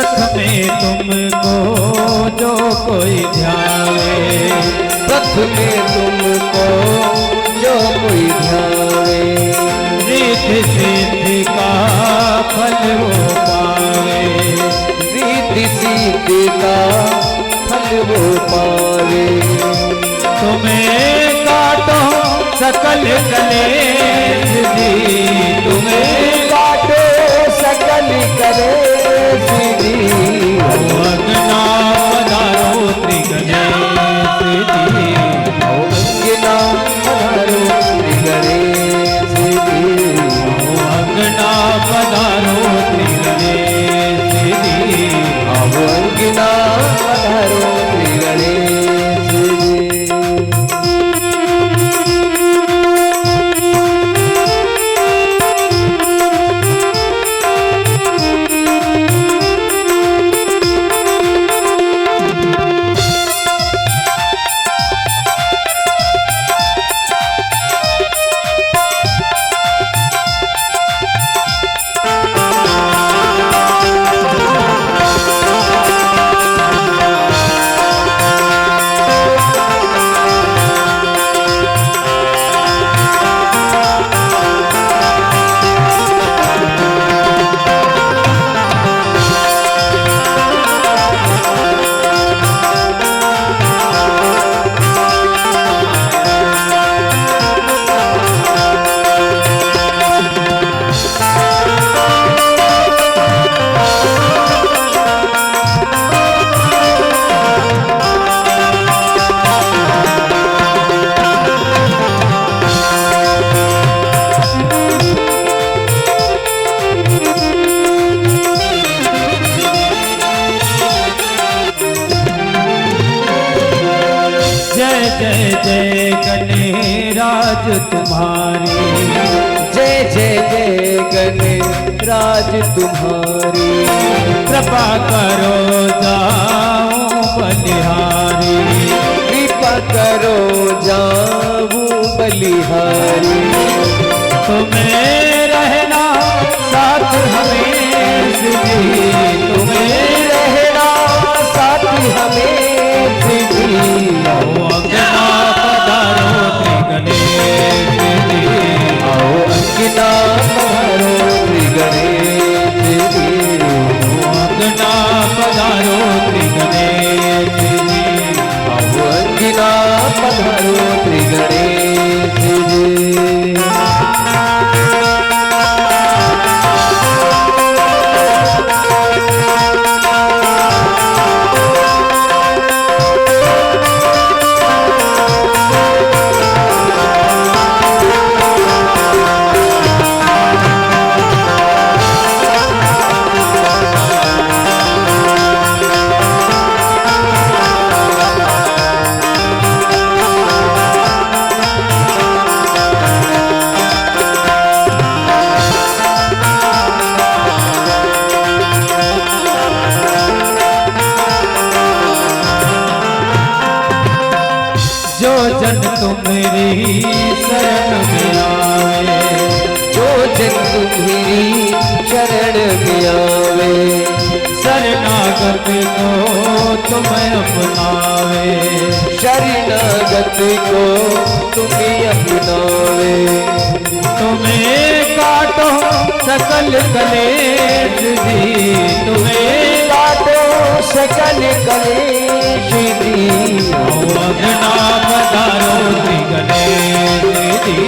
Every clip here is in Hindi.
प्रथमे तुमको जो कोई ध्यावे, प्रथमे तुमको जो कोई ध्यावे, रिद्धि सिद्धि का फल वो पावे, रिद्धि सिद्धि का फल वो पावे। तुम्हें काटो सकल कलेश जी, तुम्हें काटो सकल कलेश जी, अंगना पधारो श्री गणेश जी, अंगना पधारो श्री गणेश जी, अंगना पधारो श्री गणेश जी, अंगना पधारो श्री गणेश जी। जय जय गणराज तुम्हारी, जय जय जय गणराज तुम्हारी, कृपा करो जाऊं बलिहारी, कृपा करो जाऊं बलिहारी। तुम्हें रहना साथ हमेश जी, तुम्हें रहना साथ हमेश जी, अंगना पधारो श्री गणेश जी, अंगना पधारो श्री गणेश जी, अंगना पधारो श्री गणेश जी, अंगना पधारो श्री गणेश जी। जो जन तुम्हारी शरण में आवे, जो जन तुम्हारी शरण में आवे, शरणागत को तुम्हें अपनावे, शरणागत को तुम्हें अपनावे। तुम्हें काटो सकल कलेश जी, तुम्हें काटो सकल कलेश जी, अंगना पधारो श्री गणेश जी,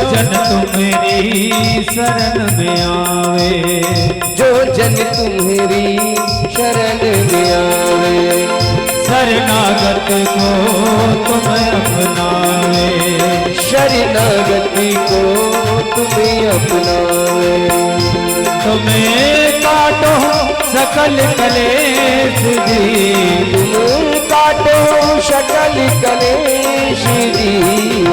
जन तुम्हारी शरण में आवे, जो जन तुम्हारी शरण में आवे, शरणागत को तुम अपनावे, शरणागति को तुम्हें अपनावे। तुम्हें काटो सकल कलेश जी, तुम काटो सकल कलेश जी।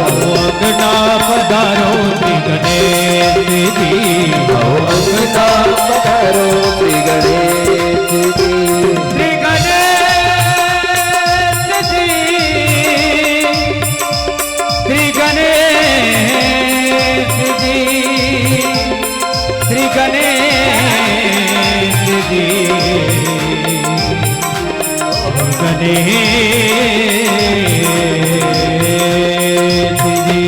अंगना पधारो श्री गणेश जी, अंगना पधारो श्री गणेश जी। श्री गणेश जी, श्री गणेश जी, श्री गणेश जी, गणेश जी।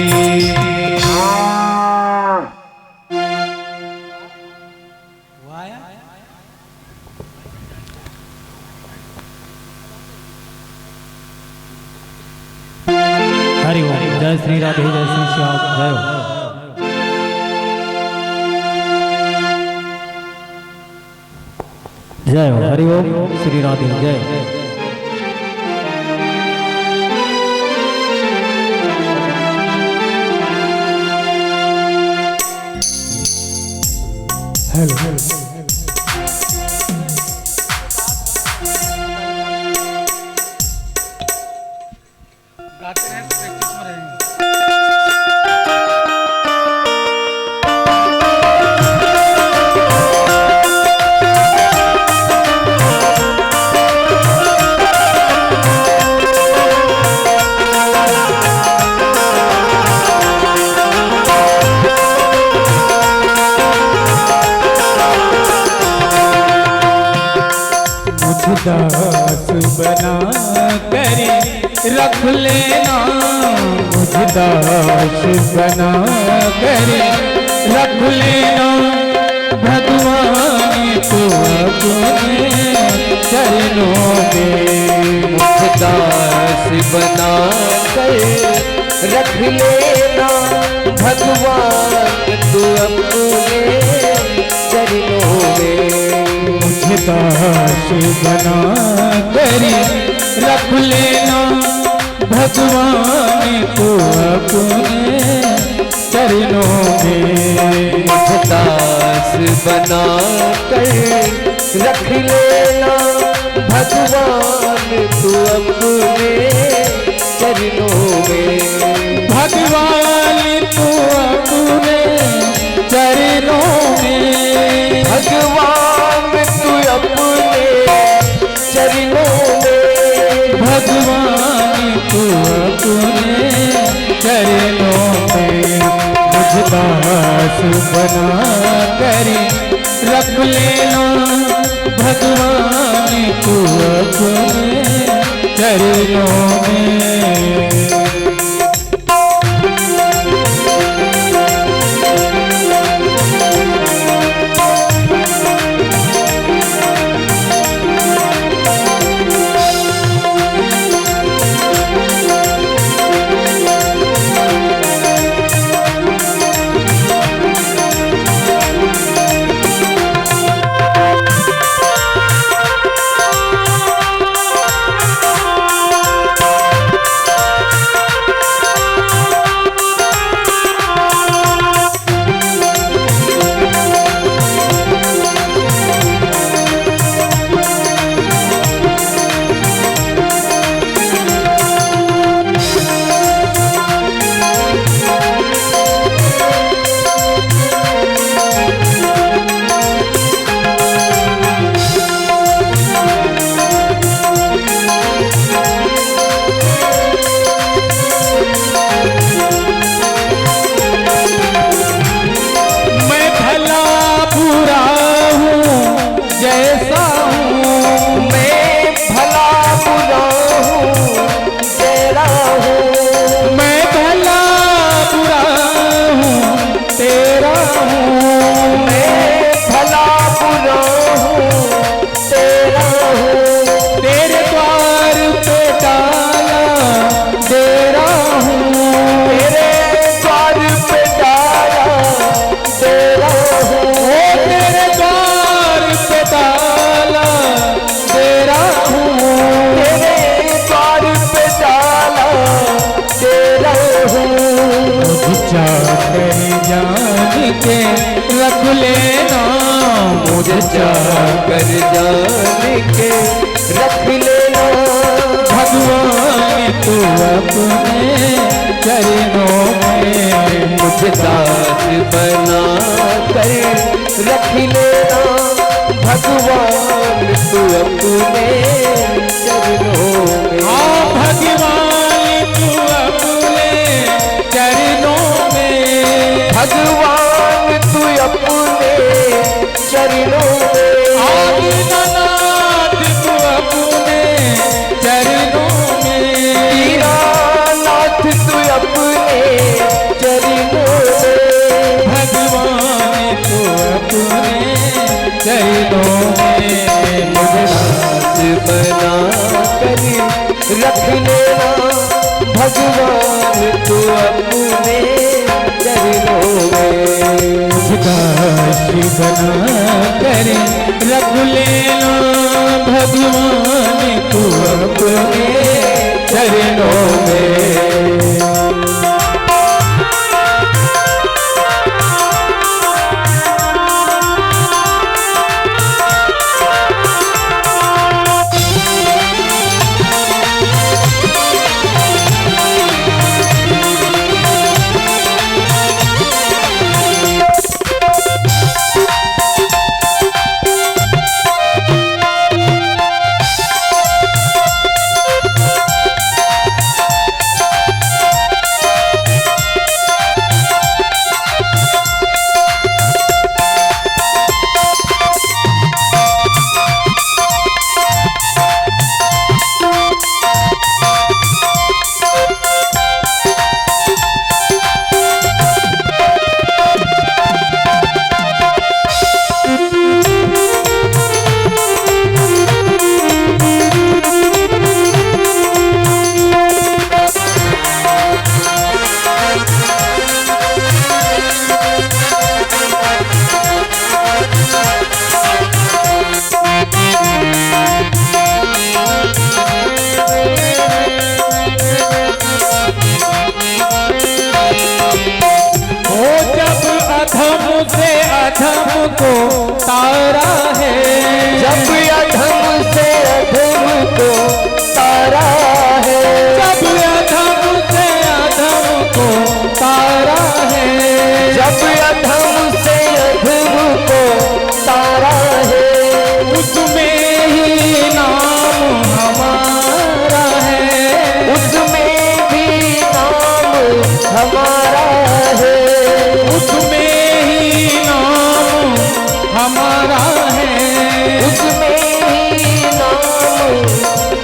हरि ओम। जय श्री राधे, जय श्री श्याम, जय हो। जय हो, हरि ओम, श्री राधे, जय हो। हेलो गाते हैं प्रैक्टिस में रहेंगे। दास बना कर रख लेना, मुझ दास बना कर रख लेना, भगवान तो अपने चरणों में। मुझ दास बना कर रख लेना, भगवान तू अपने चरणों में। मुझ दास बना कर रख लेना, भगवान तो अपने चरणों में। मुझ दास बना कर रख लेना, भगवान तू अपने चरणों में। भगवान तू अपने चरणों में, भगवान तू अपने चरणों में। भगवान तू अपने चरणों में। मुझ दास बना कर रख लेना, भगवान तू अपने चरणों में। रख लेना मुझे चाकर जान के रख लेना। भगवान तू अपने चरणों में मुझे दास बना कर रख लेना। भगवान तू अपने चरणों में। हाँ भगवान तू अपने चरणों में। भगवान तू अपने चरणों में। आदिनाथ तू अपने चरणों में। दीनानाथ तू अपने चरणों में। भगवान तू अपने चरणों में मुझे दास बना कर रख लेना। भगवान तू अपने चरणों में। दास बना कर रख लेना। भगवान तू अपने चरणों में। अधम को तारा है। जब अधम से अधम को तारा है। जब अधम से अधम को तारा है। जब अधम से अधम को तारा है। उसमें ही नाम हमारा है। उसमें भी नाम हमारा है। उसमें ही नाम हमारा है। उसमें ही नाम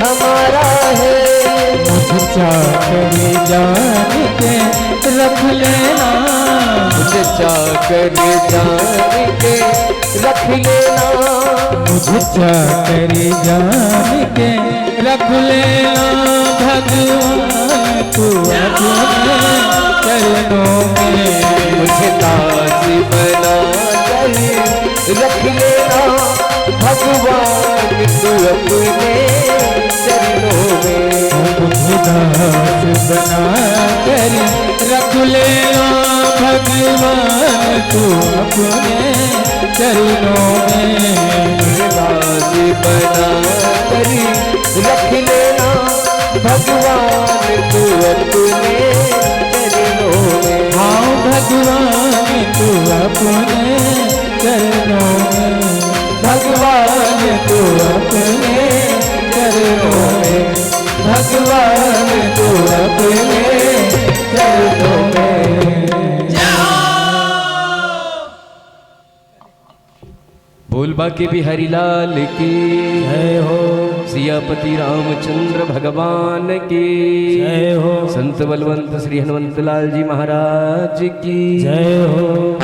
हमारा है। मुझे चाकर जान के रख लेना। मुझे चाकर जान के रख लेना। मुझे चाकर जान के रख लेना। भगवान तू अपने चरणों में। मुझे दास बना कर रख लेना। भगवान तू अपने चरणों में। मुझे दास बना कर रख लेना। भगवान तू अपने चरणों में। मुझे दास बना कर रख लेना। भगवान तू अपने चरणों में। हाँ भगवान तू अपने चरणों में। भगवान तू अपने चरणों में। भगवान तू अपने चरणों में। बोल बाके बिहारी लाल की जय हो। सियापति रामचंद्र भगवान की जय हो। संत बलवंत श्री हनुमंत लाल जी महाराज की जय हो।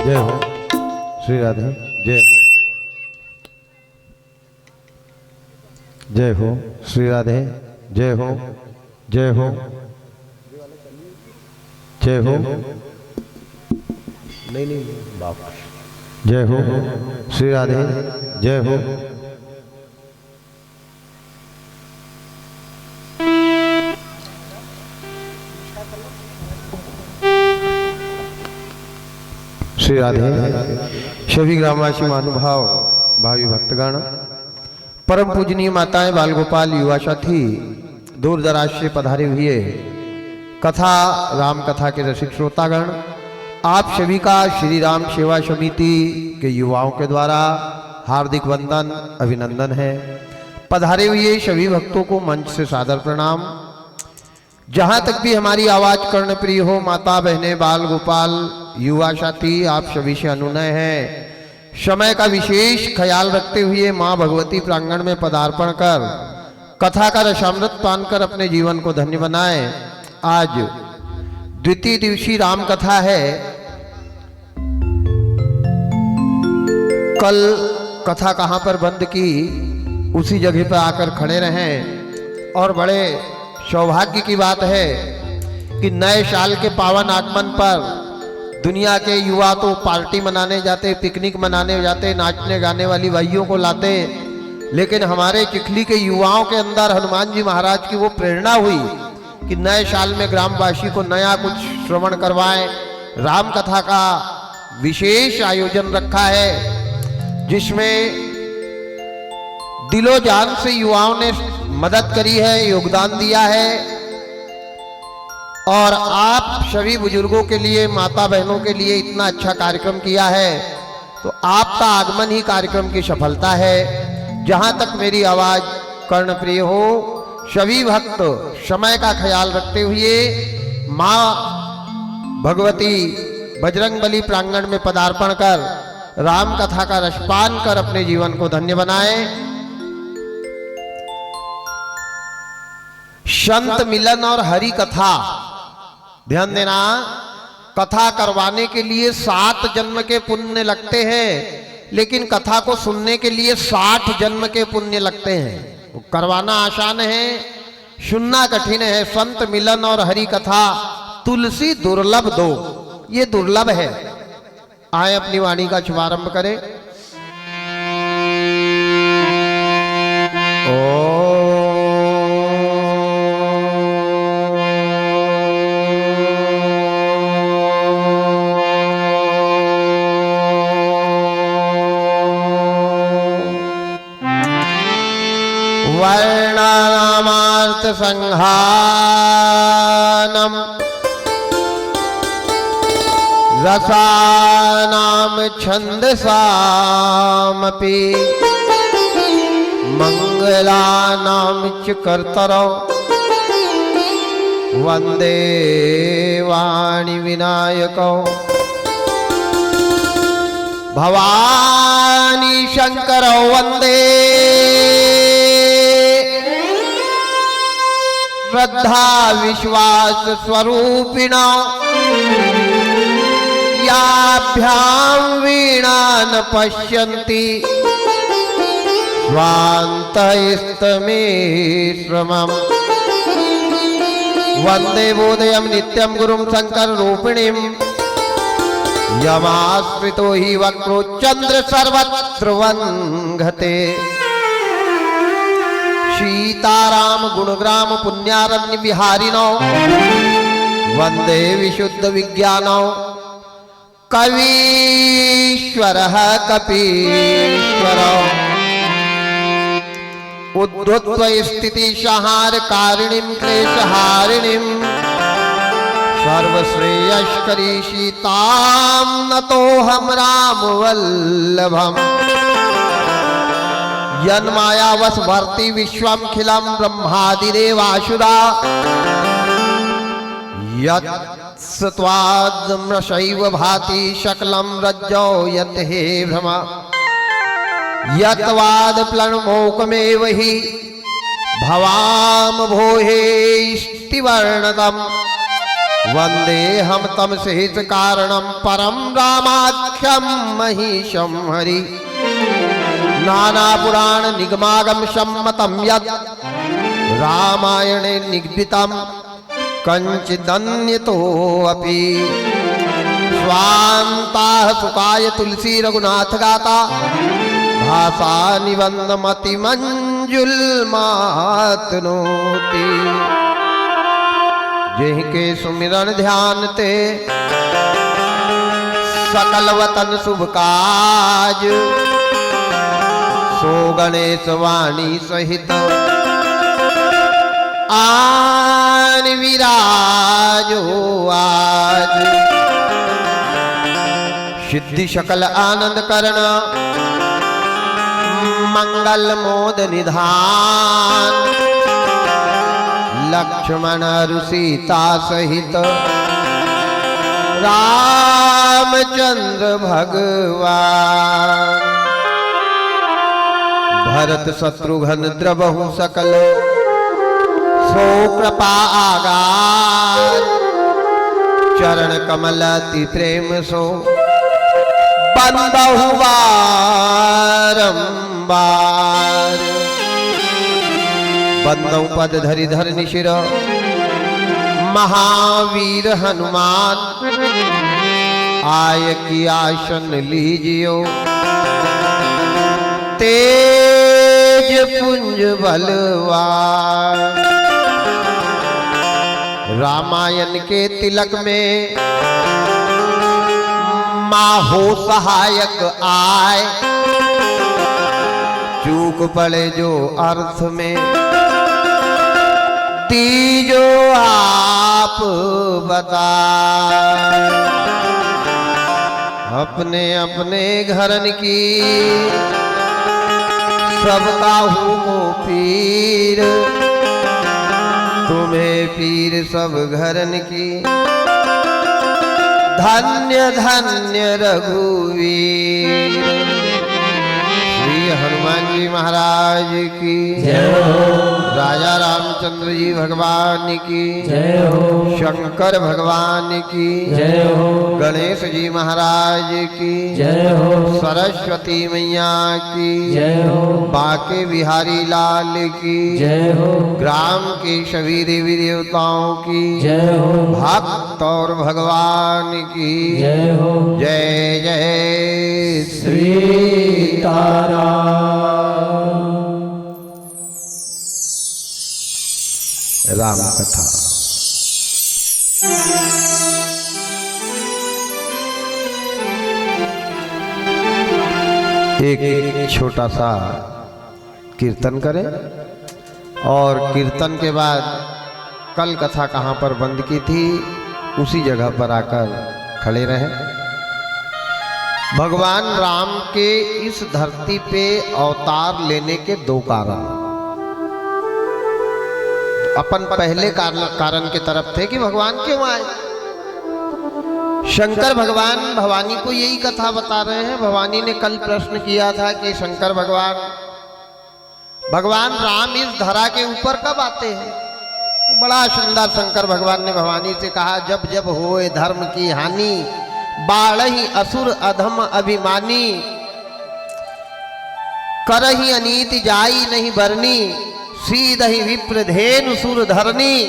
जय हो श्री राधे। जय हो, जय हो श्री राधे। जय हो, जय हो, जय हो। नहीं बाप। जय हो श्री राधे। जय हो। श्री राधे। सभी ग्रामवासी महानुभाव भावी भक्तगण, परम पूजनीय माताएं, बाल गोपाल, युवा साथी, दूर दराज से पधारे हुए कथा राम कथा के रसिक श्रोतागण, आप सभी का श्री राम सेवा समिति के युवाओं के द्वारा हार्दिक वंदन अभिनंदन है। पधारे हुए सभी भक्तों को मंच से सादर प्रणाम। जहां तक भी हमारी आवाज कर्णप्रिय हो, माता बहनें, बाल गोपाल, युवा साथी, आप सभी से अनुनय है, समय का विशेष ख्याल रखते हुए मां भगवती प्रांगण में पदार्पण कर कथा का रसामृत पान कर अपने जीवन को धन्य बनाएं। आज द्वितीय दिवसीय राम कथा है। कल कथा कहां पर बंद की, उसी जगह पर आकर खड़े रहें। और बड़े सौभाग्य की बात है कि नए साल के पावन आगमन पर दुनिया के युवा तो पार्टी मनाने जाते, पिकनिक मनाने जाते, नाचने गाने वाली भाइयों को लाते, लेकिन हमारे चिखली के युवाओं के अंदर हनुमान जी महाराज की वो प्रेरणा हुई कि नए साल में ग्रामवासी को नया कुछ श्रवण करवाएं। राम कथा का विशेष आयोजन रखा है, जिसमें दिलो जान से युवाओं ने मदद करी है, योगदान दिया है। और आप सभी बुजुर्गों के लिए, माता बहनों के लिए इतना अच्छा कार्यक्रम किया है, तो आपका आगमन ही कार्यक्रम की सफलता है। जहां तक मेरी आवाज कर्णप्रिय हो, सभी भक्त समय का ख्याल रखते हुए मां भगवती बजरंगबली प्रांगण में पदार्पण कर राम कथा का रसपान कर अपने जीवन को धन्य बनाएं। संत मिलन और हरि कथा, ध्यान देना, कथा करवाने के लिए 7 जन्म के पुण्य लगते हैं, लेकिन कथा को सुनने के लिए 60 जन्म के पुण्य लगते हैं। करवाना आसान है, सुनना कठिन है। संत मिलन और हरि कथा तुलसी दुर्लभ दो, ये दुर्लभ है। आए अपनी वाणी का शुभारंभ करें। वर्णानामार्थ संहानम रसानाम छंदसामपि मंगलानाम च कर्तरौ वंदे वाणी विनायकौ भवानी शंकरौ वंदे श्रद्धा विश्वास स्वरूपिणौ याभ्यां वीणा न पश्यन्ति स्वान्तस्तमेश्वरम् वंदे बोधयं नित्यं गुरुं शंकर रूपिणीं यमाश्रितो हि वक्रो चंद्र सर्वत्र वंघते सीताराम गुणग्राम पुण्यारण्य विहारिणो वंदे विशुद्ध विज्ञानो कवीश्वरः कपीश्वरो उद्धृत्व स्थिति संहार कारिणीं क्लेशहारिणीं सर्वश्रेयस्करी सीतां नतोऽहं रामवल्लभम् यन्मायावश भर्ति विश्वमखिलं ब्रह्मादिदेवासुरा यत्स्त्वाद्मशैव भाति सकलं रज्जौ यत् हे भ्रम यत्वाद प्लवमोकमेव हि भवाम भोहे स्तिवर्णदम् वंदे हम तम शेष कारणम परम रामाख्यम महिषम हरि नाना पुराण निगमागम सम्मतम यद रामायणे निगदितम कंचिदन्यतो अपि स्वान्ताः सुकाय तुलसी रघुनाथ गाता भाषा निबंध मति मंजुल मातनोति जिनके सुमिरन ध्यान ते सकल वतन शुभ काज सो गणेश वाणी सहित आन विराजो आज सिद्धि सकल आनंद करण मंगल मोद निधान लक्ष्मण सीता सहित रामचंद्र भगवान भरत शत्रुघ्न द्रवहु सकल सो कृपा आगार चरण कमल अति प्रेम सो बंदहु बारंबार बंदौ पद धरि धरनि शिर महावीर हनुमान आय की आसन लीजियो तेज पुंज बलवान रामायण के तिलक में माहो सहायक आए चूक पड़े जो अर्थ में तीजो आप बता अपने अपने घरन की सबका हूँ पीर तुम्हें पीर सब घरन की धन्य धन्य रघुवीर श्री हनुमान जी महाराज की जय हो। राजा रामचंद्र जी भगवान की जय हो। शंकर भगवान की जय हो। गणेश जी महाराज की जय हो। सरस्वती मैया की जय हो। बाके बिहारी लाल की जय हो। ग्राम के सभी देवी देवताओं की जय हो। भक्त और भगवान की जय हो। जय जय सीताराम। राम कथा। एक छोटा सा कीर्तन करें और कीर्तन के बाद कल कथा कहाँ पर बंद की थी उसी जगह पर आकर खड़े रहें। भगवान राम के इस धरती पे अवतार लेने के दो कारण। अपन पहले कारण के तरफ थे कि भगवान क्यों आए। शंकर भगवान भवानी को यही कथा बता रहे हैं। भवानी ने कल प्रश्न किया था कि शंकर भगवान राम इस धरा के ऊपर कब आते हैं। बड़ा सुंदर शंकर भगवान ने भवानी से कहा, जब जब होए धर्म की हानि बाढ़ही असुर अधम अभिमानी करही अनीति जाई नहीं बरनी सीधहि विप्र धेनु सुर धरनी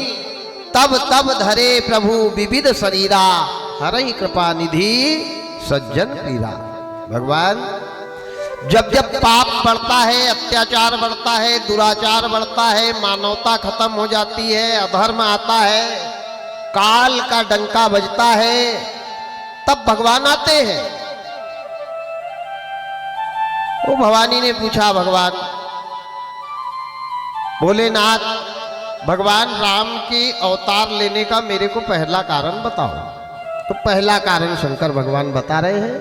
तब तब धरे प्रभु विविध शरीरा हरहि कृपा निधि सज्जन पीरा। भगवान जब जब पाप बढ़ता है, अत्याचार बढ़ता है, दुराचार बढ़ता है, मानवता खत्म हो जाती है, अधर्म आता है, काल का डंका बजता है, तब भगवान आते हैं। वो भवानी ने पूछा, भगवान भोलेनाथ भगवान राम के अवतार लेने का मेरे को पहला कारण बताओ। तो पहला कारण शंकर भगवान बता रहे हैं।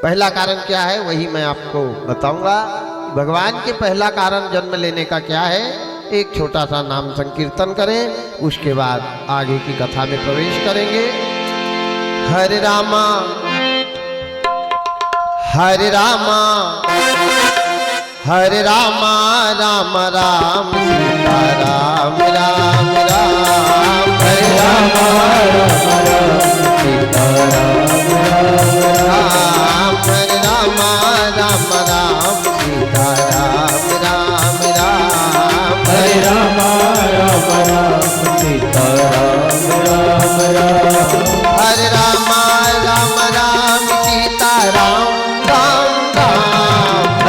पहला कारण क्या है वही मैं आपको बताऊंगा। भगवान के पहला कारण जन्म लेने का क्या है। एक छोटा सा नाम संकीर्तन करें, उसके बाद आगे की कथा में प्रवेश करेंगे। हरे रामा हरे रामा राम राम सीता राम राम राम हरे रामा राम राम सीता राम राम हरे रामा राम राम सीता राम राम राम हरे रामा राम राम सीता राम राम राम हरे रामा राम राम सीता राम राम राम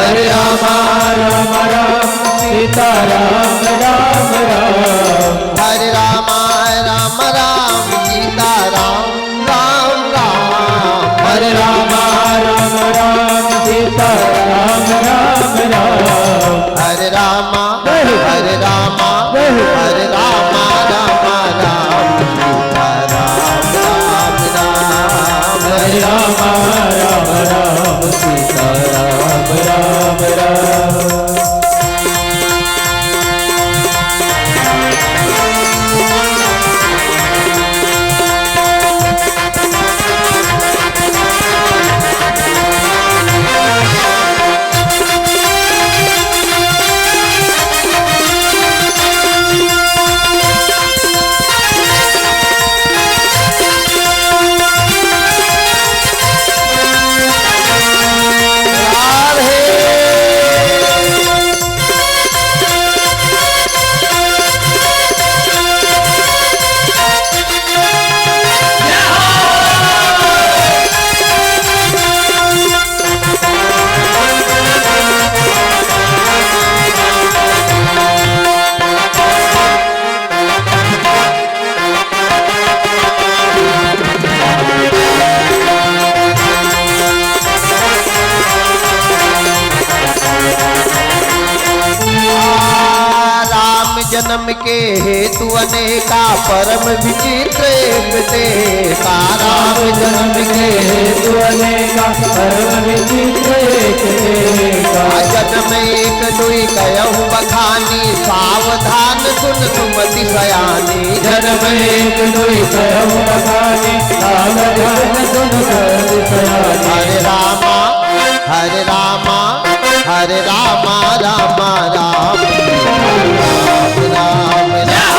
हरे रामा राम राम सीता राम राम राम हरे रामा राम राम सीता राम राम राम हरे रामा राम राम सीता राम राम राम हरे रामा हरे रामा हरे रामा राम राम सीता राम राम राम हरे रामा राम राम सीता राम राम राम जन्म के हेतु अनेका परम विचित्र का राम जन्म के हेतु अनेका परम विचित्र जन्म एक दुई कहूँ बखानी सावधान सुन सुमति सयानी जन्म एक दुई कहूँ बखानी सावधान सुन सुमति सयानी हरे रामा हरे रामा हरे रामा राम राम राम राम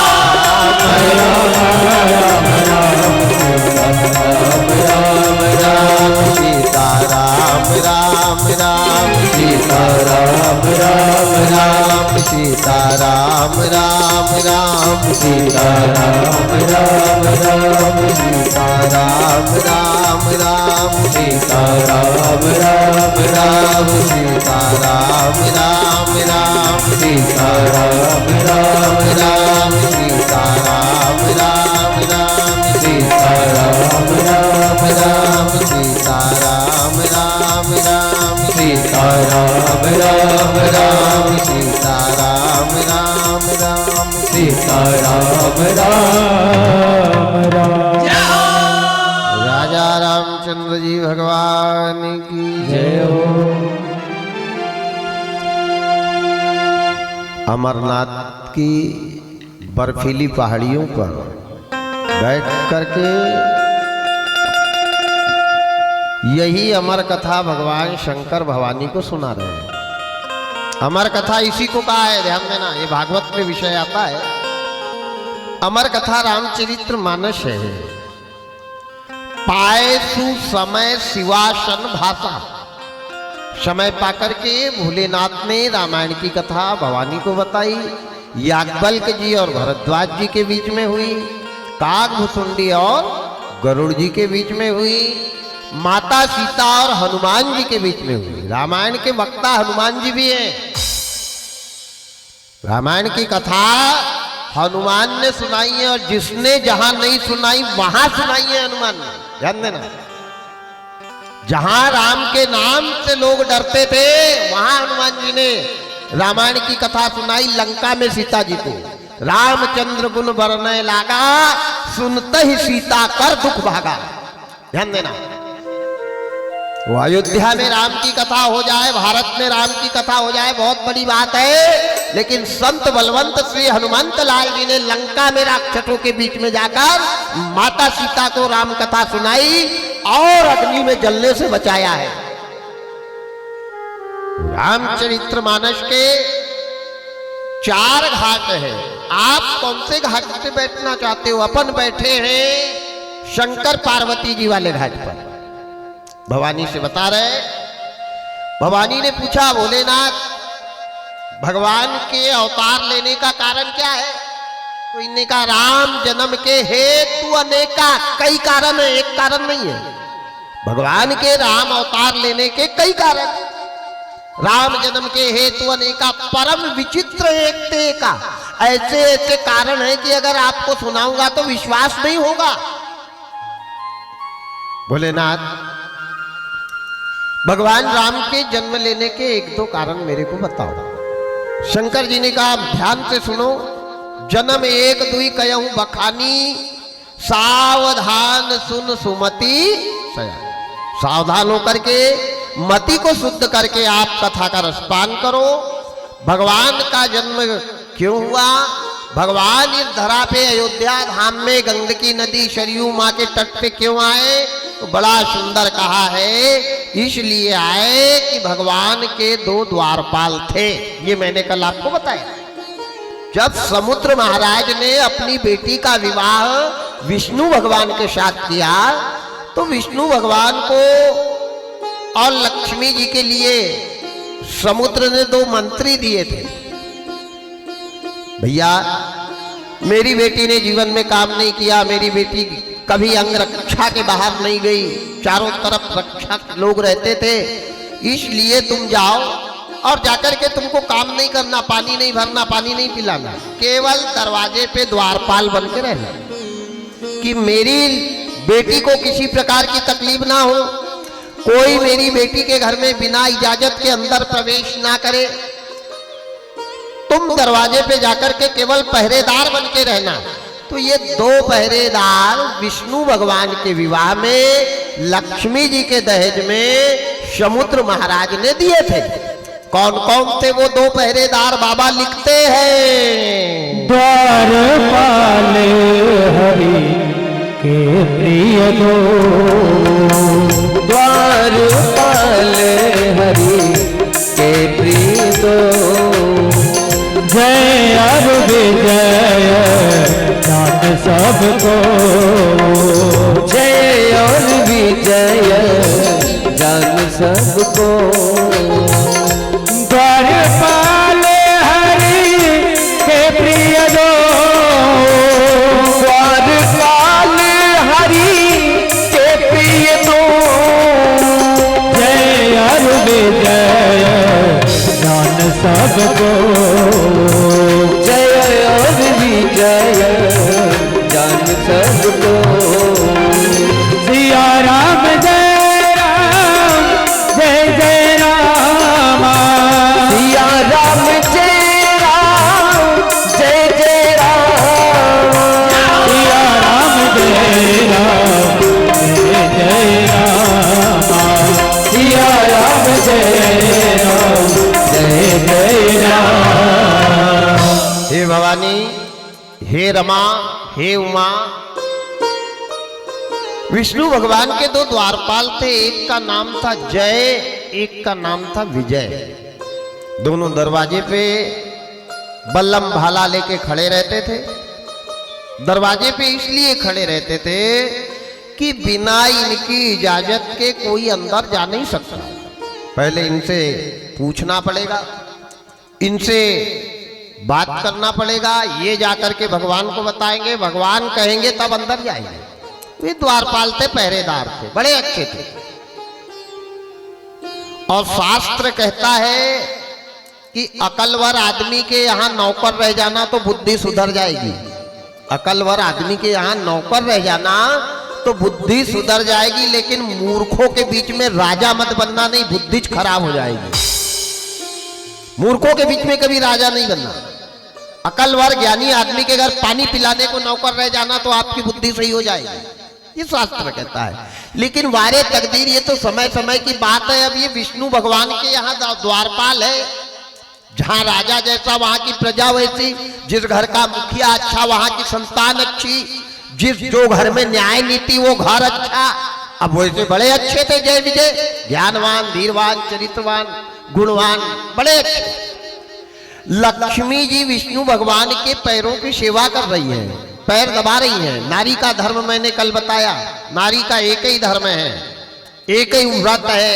हरे रामा राम राम राम राम सीता राम राम राम सीता राम राम राम सीता राम राम राम सीता राम राम राम सीता राम राम राम सीता राम राम राम सीता राम राम राम सीता राम राम राम सीता राम राम राम सीता राम राम राम सीता राम राम राम सीता राम राम राम सीता राम राम राम सीता राम राम राम राजा रामचंद्र जी भगवान की जय हो। अमरनाथ की बर्फीली पहाड़ियों पर बैठ करके यही अमर कथा भगवान शंकर भवानी को सुना रहे हैं। अमर कथा इसी को कहा है, ध्यान देना, ये भागवत में विषय आता है। अमर कथा रामचरित्र मानस है। पाए सु समय शिवासन भाषा, समय पाकर के भोलेनाथ ने रामायण की कथा भवानी को बताई। याज्ञवल्क्य जी और भरद्वाज जी के बीच में हुई, काकभुसुंडी और गरुड़ जी के बीच में हुई, माता सीता और हनुमान जी के बीच में हुई। रामायण के वक्ता हनुमान जी भी हैं। रामायण की कथा हनुमान ने सुनाई है और जिसने जहां नहीं सुनाई वहां सुनाई है हनुमान ने, ध्यान देना। जहां राम के नाम से लोग डरते थे वहां हनुमान जी ने रामायण की कथा सुनाई। लंका में सीता जी को रामचंद्र गुण बरने लागा, सुनते ही सीता कर दुख भागा। ध्यान देना, वो अयोध्या में राम की कथा हो जाए, भारत में राम की कथा हो जाए, बहुत बड़ी बात है। लेकिन संत बलवंत श्री हनुमंत लाल जी ने लंका में राक्षसों के बीच में जाकर माता सीता को राम कथा सुनाई और अग्नि में जलने से बचाया है। रामचरितमानस के 4 घाट है। आप कौन से घाट पे बैठना चाहते हो? अपन बैठे हैं शंकर पार्वती जी वाले घाट पर। भवानी से बता रहे, भवानी ने पूछा, भोलेनाथ भगवान के अवतार लेने का कारण क्या है? तो इन्हें कहा, राम जन्म के हेतु अनेका, कई कारण है, एक कारण नहीं है। भगवान के राम अवतार लेने के कई कारण। राम जन्म के हेतु अनेका, परम विचित्र एकते का, ऐसे ऐसे कारण है कि अगर आपको सुनाऊंगा तो विश्वास नहीं होगा। भोलेनाथ, भगवान राम के जन्म लेने के 1-2 कारण मेरे को बताओ। शंकर जी ने कहा, ध्यान से सुनो। जन्म 1-2 कहूं बखानी, सावधान सुन सुमति सया। सावधान होकर के मति को शुद्ध करके आप कथा का रसपान करो। भगवान का जन्म क्यों हुआ? भगवान इस धरा पे अयोध्या धाम में गंडकी नदी सरयू माँ के तट पे क्यों आए? तो बड़ा सुंदर कहा है, इसलिए आए कि भगवान के 2 द्वारपाल थे। ये मैंने कल आपको बताया। जब समुद्र महाराज ने अपनी बेटी का विवाह विष्णु भगवान के साथ किया, तो विष्णु भगवान को और लक्ष्मी जी के लिए समुद्र ने 2 मंत्री दिए थे। भैया, मेरी बेटी ने जीवन में काम नहीं किया, मेरी बेटी कभी अंग रक्षा के बाहर नहीं गई, चारों तरफ रक्षक लोग रहते थे, इसलिए तुम जाओ और जाकर के तुमको काम नहीं करना, पानी नहीं भरना, पानी नहीं पिलाना, केवल दरवाजे पे द्वारपाल बन के रहना, कि मेरी बेटी को किसी प्रकार की तकलीफ ना हो, कोई मेरी बेटी के घर में बिना इजाजत के अंदर प्रवेश ना करे। तुम दरवाजे पे जाकर के केवल पहरेदार बन के रहना। तो ये 2 पहरेदार विष्णु भगवान के विवाह में, लक्ष्मी जी के दहेज में समुद्र महाराज ने दिए थे। कौन कौन थे वो 2 पहरेदार? बाबा लिखते हैं, द्वारपाल हरि के प्रिय 2, द्वारपाल हरि के प्रिय 2, जय और विजय जान सबको, जय और विजय जान सबको। द्वारपाल हरि के प्रिय 2, द्वारपाल हरि के प्रिय 2, जय और विजय जान सबको, जय और विजय जान सबको। सिया राम जय राम, जय जय राम, सिया राम जय राम, जय जय राम, सिया राम जय राम, जय जय राम, सिया राम जय राम, जय जय राम। हे भवानी, हे रमा, हे उमा, विष्णु भगवान के 2 द्वारपाल थे। एक का नाम था जय, एक का नाम था विजय। दोनों दरवाजे पे बल्लम भाला लेके खड़े रहते थे। दरवाजे पे इसलिए खड़े रहते थे कि बिना इनकी इजाजत के कोई अंदर जा नहीं सकता। पहले इनसे पूछना पड़ेगा, इनसे बात करना पड़ेगा, ये जाकर के भगवान को बताएंगे, भगवान कहेंगे तब अंदर जाएंगे। वे द्वारपाल थे, पहरेदार थे, बड़े अच्छे थे। और शास्त्र कहता है कि अकलवर आदमी के यहाँ नौकर रह जाना तो बुद्धि सुधर जाएगी। अकलवर आदमी के यहाँ नौकर रह जाना तो बुद्धि सुधर जाएगी, लेकिन मूर्खों के बीच में राजा मत बनना, नहीं बुद्धि खराब हो जाएगी। मूर्खों के बीच में कभी राजा नहीं बनना। अकलवर ज्ञानी आदमी के घर पानी पिलाने को नौकर रह जाना तो आपकी बुद्धि सही हो जाएगी, ये शास्त्र कहता है। लेकिन वारे तकदीर, ये तो समय समय की बात है। अब ये विष्णु भगवान के यहाँ द्वारपाल है, जहाँ राजा जैसा वहां की प्रजा वैसी, जिस घर का मुखिया अच्छा वहां की संतान अच्छी, जो घर में न्याय नीति वो घर अच्छा। अब वैसे बड़े अच्छे थे जय विजय, ज्ञानवान, धीरवान, चरित्रवान, गुणवान, बड़े अच्छे। लक्ष्मी जी विष्णु भगवान के पैरों की सेवा कर रही हैं, पैर दबा रही हैं। नारी का धर्म मैंने कल बताया, नारी का एक ही धर्म है, एक ही व्रत है,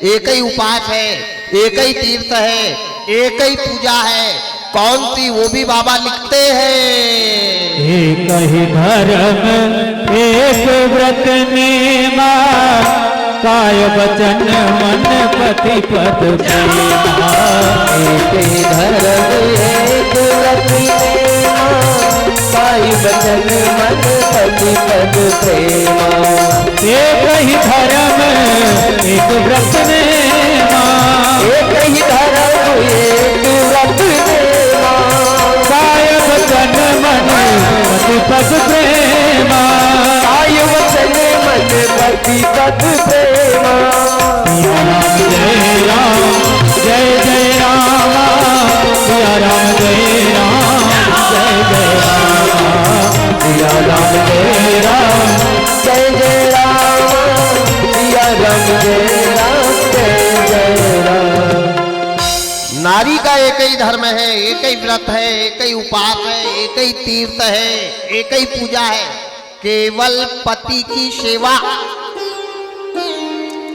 एक ही उपास है, एक ही तीर्थ है, एक ही पूजा है। कौन सी, वो भी बाबा लिखते हैं। एक ही धर्म एक व्रत नेमा, काय वचन मन पति पद प्रेमा। एक ही धर्म एक व्रत नेमा, काय वचन मन पति पद प्रेमा। एक ही धर्म एक व्रत नेमा, एक ही धर्म एक व्रत नेमा, काय वचन मन पति पद प्रेमा। काय वचन मन पति पद प्रेमा। सिया राम जय राम, जय जय राम, सिया राम जय राम, जय जय राम, सिया राम जय राम, जय जय राम, सिया राम जय राम, जय जय राम। नारी का एक ही धर्म है, एक ही व्रत है, एक ही उपास है, एक ही तीर्थ है, एक ही पूजा है, केवल पति की सेवा।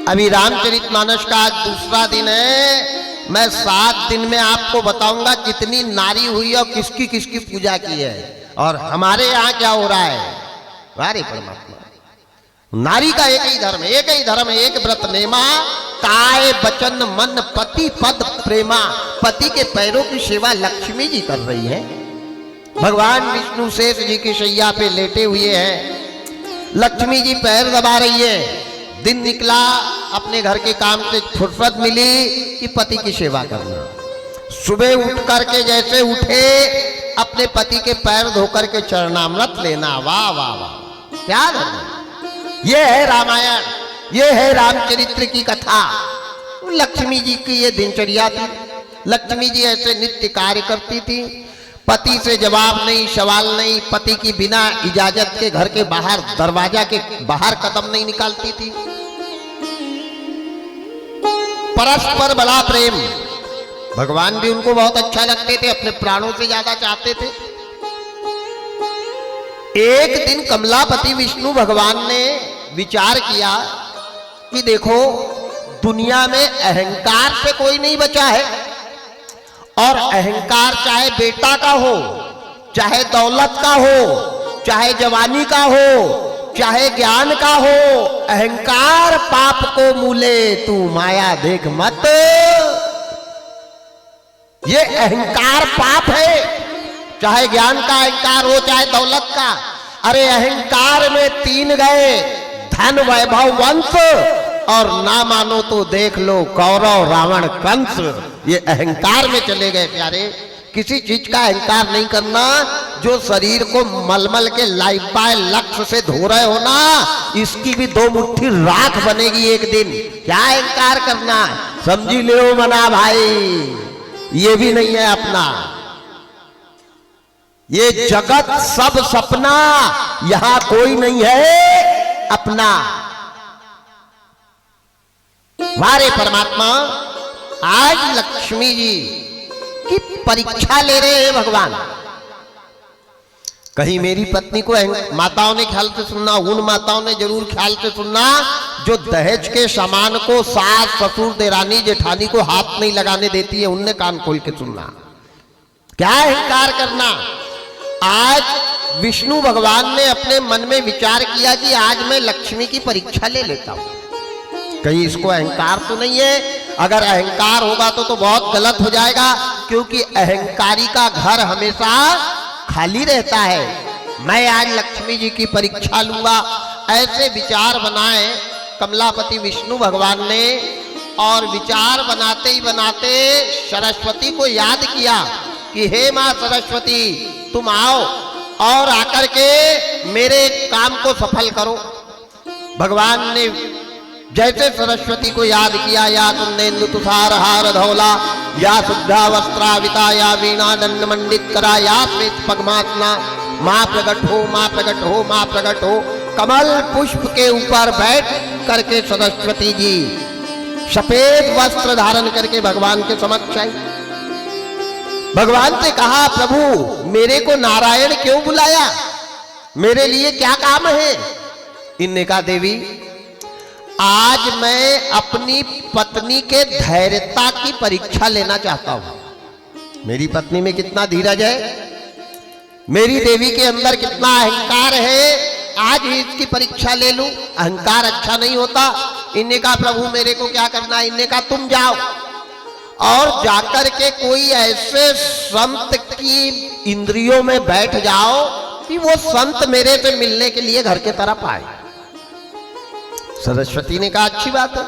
अभी रामचरितमानस का आज दूसरा दिन है। मैं 7 दिन में आपको बताऊंगा कितनी नारी हुई और किसकी किसकी पूजा की है, और हमारे यहाँ क्या हो रहा है। अरे परमात्मा, नारी का एक ही धर्म, एक ही धर्म, एक व्रत नेमा, काय वचन मन पति पद प्रेमा। पति के पैरों की सेवा लक्ष्मी जी कर रही है। भगवान विष्णु शेष जी की शैया पे लेटे हुए हैं, लक्ष्मी जी पैर दबा रही है। दिन निकला, अपने घर के काम से फुर्सत मिली कि पति की सेवा करना। सुबह उठ करके जैसे उठे, अपने पति के पैर धोकर के चरणामृत लेना। वाह वाह वाह, क्या धर्म। ये है रामायण, ये है रामचरित्र की कथा। लक्ष्मी जी की ये दिनचर्या थी। लक्ष्मी जी ऐसे नित्य कार्य करती थी। पति से जवाब नहीं, सवाल नहीं, पति की बिना इजाजत के घर के बाहर, दरवाजा के बाहर कदम नहीं निकालती थी। परस्पर बड़ा प्रेम। भगवान भी उनको बहुत अच्छा लगते थे, अपने प्राणों से ज्यादा चाहते थे। एक दिन कमलापति विष्णु भगवान ने विचार किया कि देखो, दुनिया में अहंकार से कोई नहीं बचा है, और अहंकार चाहे बेटा का हो, चाहे दौलत का हो, चाहे जवानी का हो, चाहे ज्ञान का हो, अहंकार पाप को मूले, तू माया देख मत। ये अहंकार पाप है, चाहे ज्ञान का अहंकार हो, चाहे दौलत का। अरे अहंकार में 3 गए, धन वैभव वंश, और ना मानो तो देख लो कौरव रावण कंस। ये अहंकार में चले गए प्यारे। किसी चीज का अहंकार नहीं करना। जो शरीर को मलमल के लाइफ बाय लक्ष्य से धो रहे हो ना, इसकी भी 2 मुट्ठी राख बनेगी एक दिन। क्या अहंकार करना, समझी ले मना भाई, ये भी नहीं है अपना। ये जगत सब सपना, यहां कोई नहीं है अपना। वारे परमात्मा, आज लक्ष्मी जी की परीक्षा ले रहे हैं भगवान। कहीं मेरी पत्नी को, माताओं ने ख्याल से सुनना, उन माताओं ने जरूर ख्याल से सुनना जो दहेज के सामान को सास ससुर देरानी जेठानी को हाथ नहीं लगाने देती है, उनने कान खोल के सुनना। क्या अहंकार करना। आज विष्णु भगवान ने अपने मन में विचार किया कि आज मैं लक्ष्मी की परीक्षा ले लेता हूं, कहीं इसको अहंकार तो नहीं है। अगर अहंकार होगा तो बहुत गलत हो जाएगा, क्योंकि अहंकारी का घर हमेशा खाली रहता है। मैं आज लक्ष्मी जी की परीक्षा लूंगा, ऐसे विचार बनाए कमलापति विष्णु भगवान ने। और विचार बनाते ही बनाते सरस्वती को याद किया कि हे माँ सरस्वती, तुम आओ और आकर के मेरे काम को सफल करो। भगवान ने जैसे सरस्वती को याद किया, या तुमने तुषार हार धौला, या शुद्धा वस्त्राविता, या वीणा दंड मंडित करा, या श्वेत पद्मासना, माँ प्रकट हो, माँ प्रकट हो, माँ प्रकट हो। कमल पुष्प के ऊपर बैठ करके सरस्वती जी सफेद वस्त्र धारण करके भगवान के समक्ष आई। भगवान से कहा, प्रभु मेरे को नारायण क्यों बुलाया, मेरे लिए क्या काम है? इनने कहा, देवी आज मैं अपनी पत्नी के धैर्यता की परीक्षा लेना चाहता हूं। मेरी पत्नी में कितना धीरज है, मेरी देवी के अंदर कितना अहंकार है, आज ही इसकी परीक्षा ले लूं। अहंकार अच्छा नहीं होता। इनने कहा, प्रभु मेरे को क्या करना है? इनने कहा, तुम जाओ और जाकर के कोई ऐसे संत की इंद्रियों में बैठ जाओ कि वो संत मेरे से मिलने के लिए घर के तरफ आए। सरस्वती ने कहा, अच्छी बात है।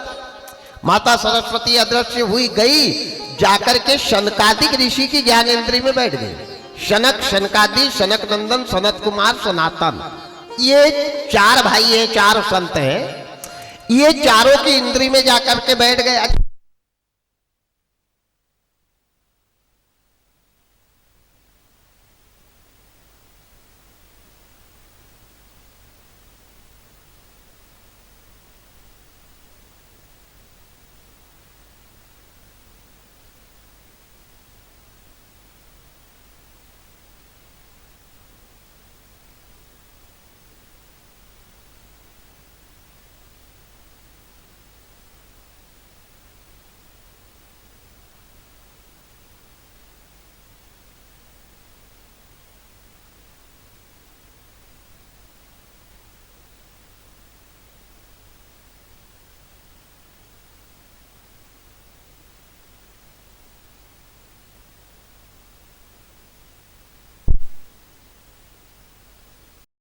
माता सरस्वती अदृश्य हुई, गई, जाकर के शनकादिक ऋषि की ज्ञानेंद्री में बैठ गई। शनक, शनकादि, शनक नंदन, सनत कुमार, सनातन, ये चार भाई हैं, चार संत हैं। ये चारों की इंद्री में जाकर के बैठ गए।